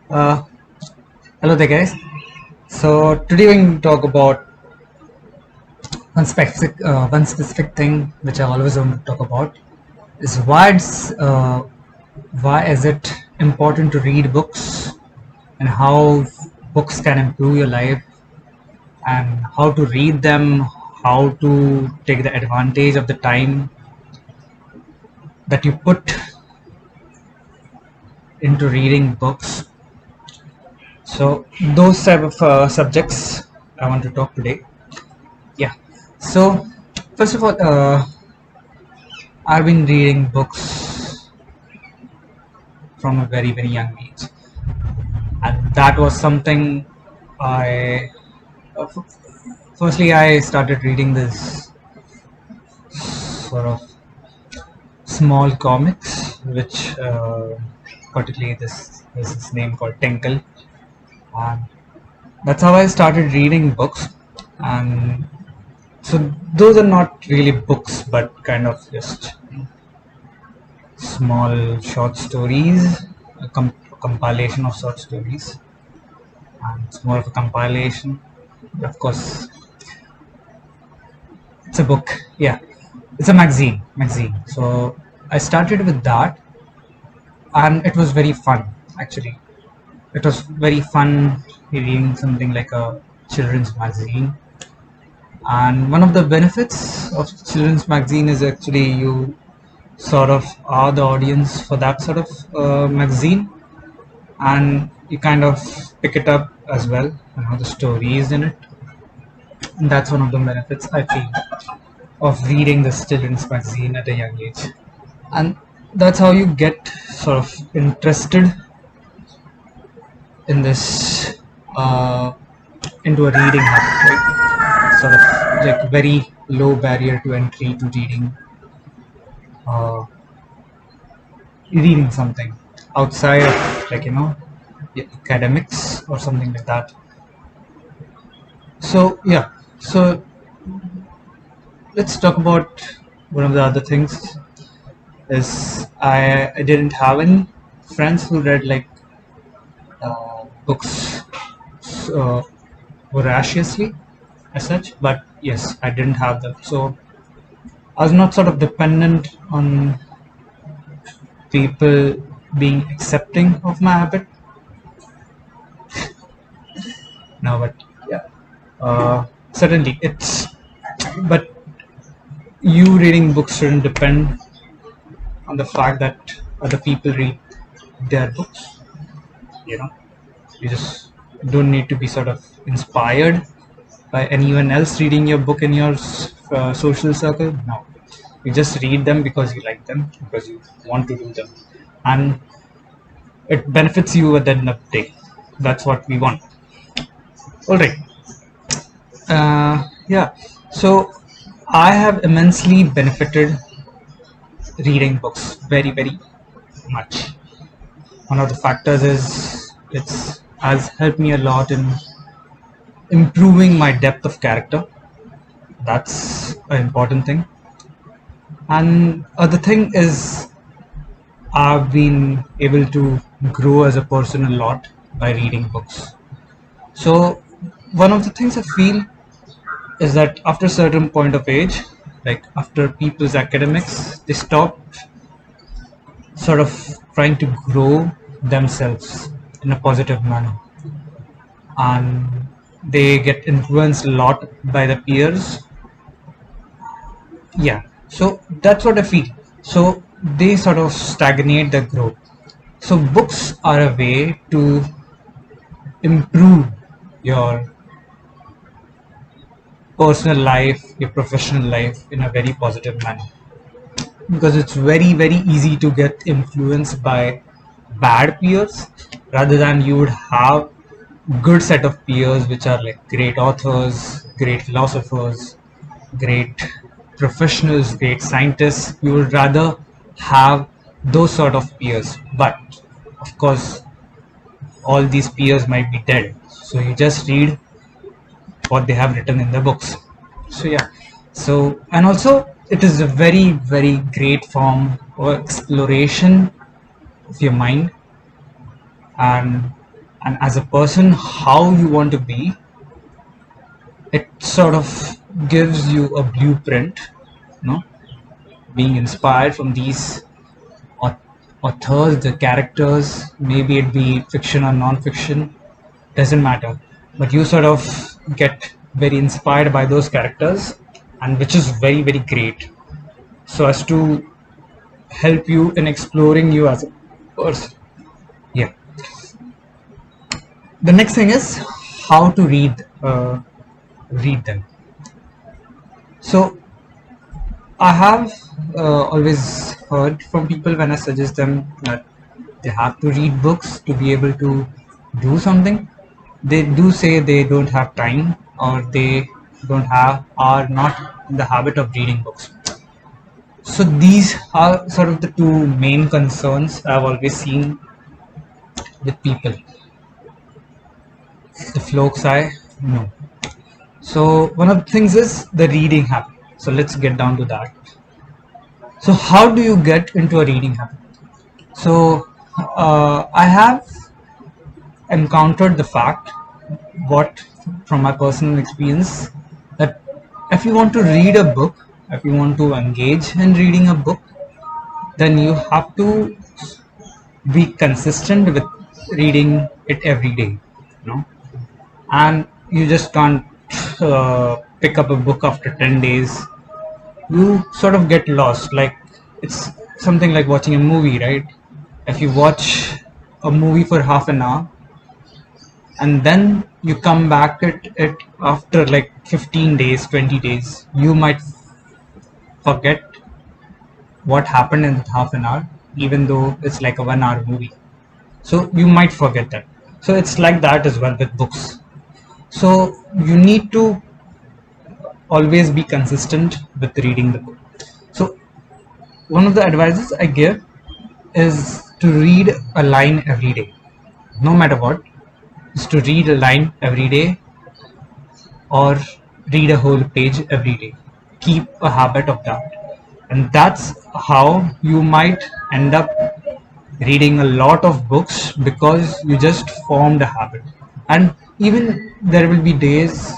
Uh, Hello there, guys. So today we're going to talk about one specific thing which I always want to talk about is why is it important to read books and how books can improve your life and how to read them, how to take the advantage of the time that you put into reading books. So those type of subjects I want to talk today. Yeah. So first of all, I've been reading books from a very young age, and that was something I. Firstly, I started reading this sort of small comics, which particularly this there's this name called Tinkle, and that's how I started reading books. And so those are not really books, but kind of just small short stories, compilation of short stories, and it's more of a compilation. Of course, it's a book. Yeah, it's a magazine. So I started with that, and it was very fun. Actually, it was very fun reading something like a children's magazine. And one of the benefits of children's magazine is actually you sort of are the audience for that sort of magazine, and you kind of pick it up as well. You know the stories in it, and that's one of the benefits I feel of reading the children's magazine at a young age. And that's how you get sort of interested in this into a reading habit, right? Sort of like very low barrier to entry to uh, reading something outside of academics or something like that. So yeah, so let's talk about one of the other things is I didn't have any friends who read like books uh, voraciously as such, but yes, I didn't have them. So I was not sort of dependent on people being accepting of my habit. No, but yeah, certainly it's. But you reading books shouldn't depend on the fact that other people read their books. You know, you just don't need to be sort of inspired by anyone else reading your book in your social circle. No, you just read them because you like them, because you want to do them, and it benefits you at the end of the day. That's what we want. All right. Yeah. So I have immensely benefited reading books very much. One of the factors is it's has helped me a lot in improving my depth of character. That's an important thing. And other thing is I've been able to grow as a person a lot by reading books. So one of the things I feel is that after a certain point of age, like after people's academics, they stop sort of trying to grow themselves in a positive manner, and they get influenced a lot by the peers. Yeah, so that's what I feel. So they sort of stagnate the growth. So books are a way to improve your personal life, your professional life in a very positive manner, because it's very easy to get influenced by bad peers rather than you would have good set of peers which are like great authors, great philosophers, great professionals, great scientists. You would rather have those sort of peers, but of course all these peers might be dead, so you just read what they have written in the books. So yeah, so and also it is a very great form of exploration of your mind, and and as a person how you want to be. It sort of gives you a blueprint, you know, being inspired from these authors, the characters, maybe it be fiction or non-fiction, doesn't matter. But you sort of get very inspired by those characters, and which is very, very great. So as to help you in exploring you as a person. Yeah. The next thing is how to read them. So I have always heard from people when I suggest them that they have to read books to be able to do something. They do say they don't have time, or they don't have are not in the habit of reading books. So these are sort of the two main concerns I've always seen with people. The flokes I know. So one of the things is the reading habit. So let's get down to that. So how do you get into a reading habit? So I have encountered the fact, what from my personal experience, that if you want to read a book, if you want to engage in reading a book, then you have to be consistent with reading it every day, you know, and you just can't pick up a book after 10 days. You sort of get lost. Like, it's something like watching a movie, right? If you watch a movie for half an hour and then you come back at it after like 15 days, 20 days, you might forget what happened in that half an hour, even though it's like a 1 hour movie. So you might forget that. So it's like that as well with books. So you need to always be consistent with reading the book. So one of the advices I give is to read a line every day, no matter what. Is to read a line every day, or read a whole page every day. Keep a habit of that, and that's how you might end up reading a lot of books, because you just formed a habit. And even there will be days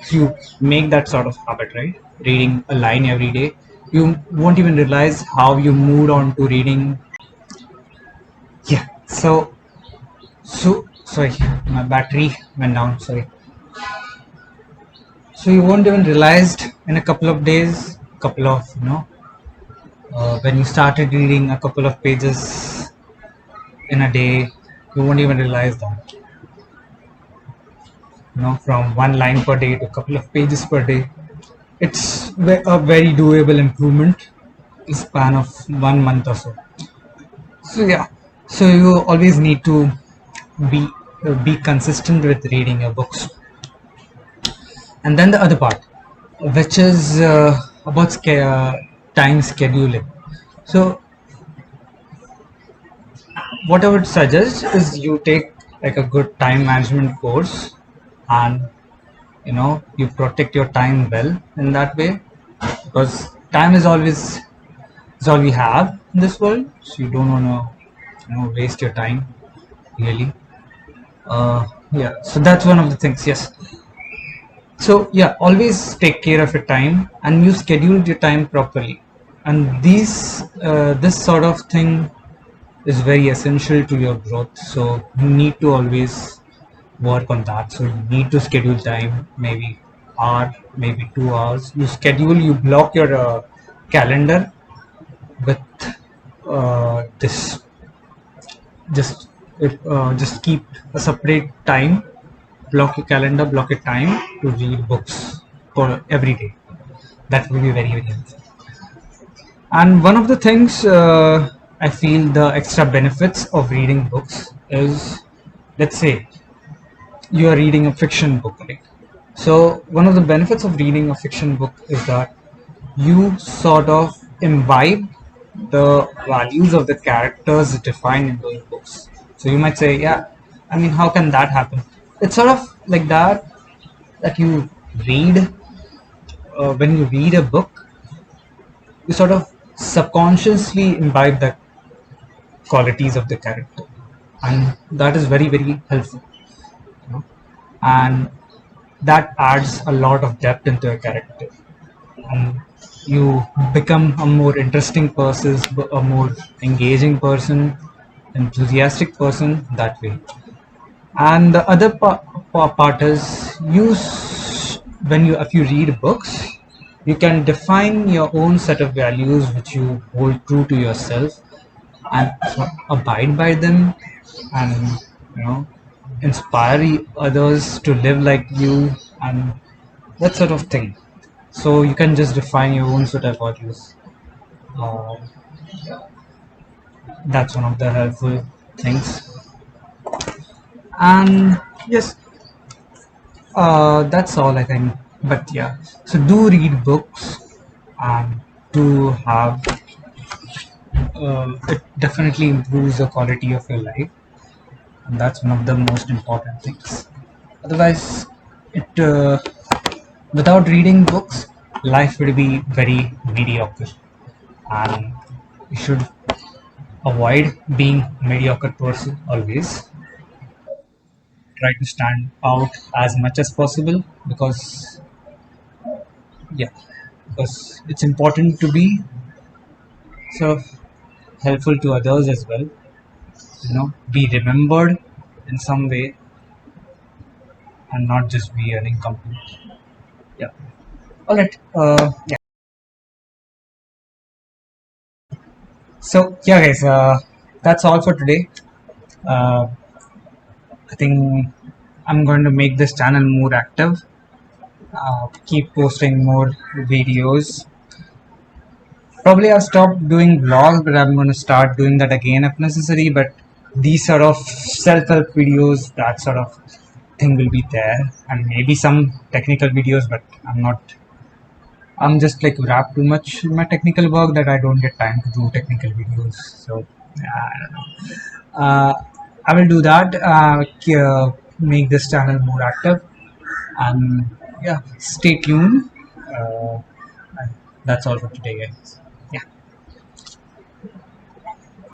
you make that sort of habit, right? Reading a line every day, you won't even realize how you moved on to reading. Yeah. So sorry, my battery went down, sorry. So you won't even realized in a couple of days, couple of, when you started reading a couple of pages in a day, you won't even realize that, from one line per day to a couple of pages per day. It's a very doable improvement in span of 1 month or so. So yeah, so you always need to be consistent with reading your books. And then the other part, which is about time scheduling. So what I would suggest is you take like a good time management course, and you protect your time well in that way, because time is all we have in this world. So you don't want to waste your time, really. Yeah, so that's one of the things. Yes. So yeah, always take care of your time, and you schedule your time properly. And this sort of thing is very essential to your growth. So you need to always work on that. So you need to schedule time, maybe hour, maybe 2 hours. You schedule, you block your calendar with this. Just keep a separate time. Block your calendar, block your time to read books for every day. That will be very, very helpful. And one of the things I feel the extra benefits of reading books is, let's say you are reading a fiction book, right? So one of the benefits of reading a fiction book is that you sort of imbibe the values of the characters defined in those books. So you might say, yeah, I mean, how can that happen? It's sort of like that you read, when you read a book, you sort of subconsciously imbibe the qualities of the character, and that is very, very helpful. and that adds a lot of depth into a character, and you become a more interesting person, a more engaging person, enthusiastic person that way. And the other part is when you if you read books, you can define your own set of values which you hold true to yourself and abide by them, and you know inspire others to live like you, and that sort of thing. So you can just define your own sort of values. Uh, that's one of the helpful things. And yes, that's all I think. But yeah, so do read books and do have. It definitely improves the quality of your life, and that's one of the most important things. Otherwise, it without reading books, life will be very mediocre, and you should avoid being a mediocre person always. Try to stand out as much as possible, because yeah, because it's important to be sort of helpful to others as well, be remembered in some way, and not just be an incomplete. Yeah. All right. Yeah. So yeah, guys, that's all for today. uh, I think I'm going to make this channel more active, keep posting more videos. Probably I'll stop doing vlogs, but I'm going to start doing that again if necessary. But these sort of self-help videos, that sort of thing will be there, and maybe some technical videos. But I'm just like wrapped too much in my technical work that I don't get time to do technical videos. So I don't know. I will do that. Make this channel more active, and yeah, stay tuned. Uh, and that's all for today, guys.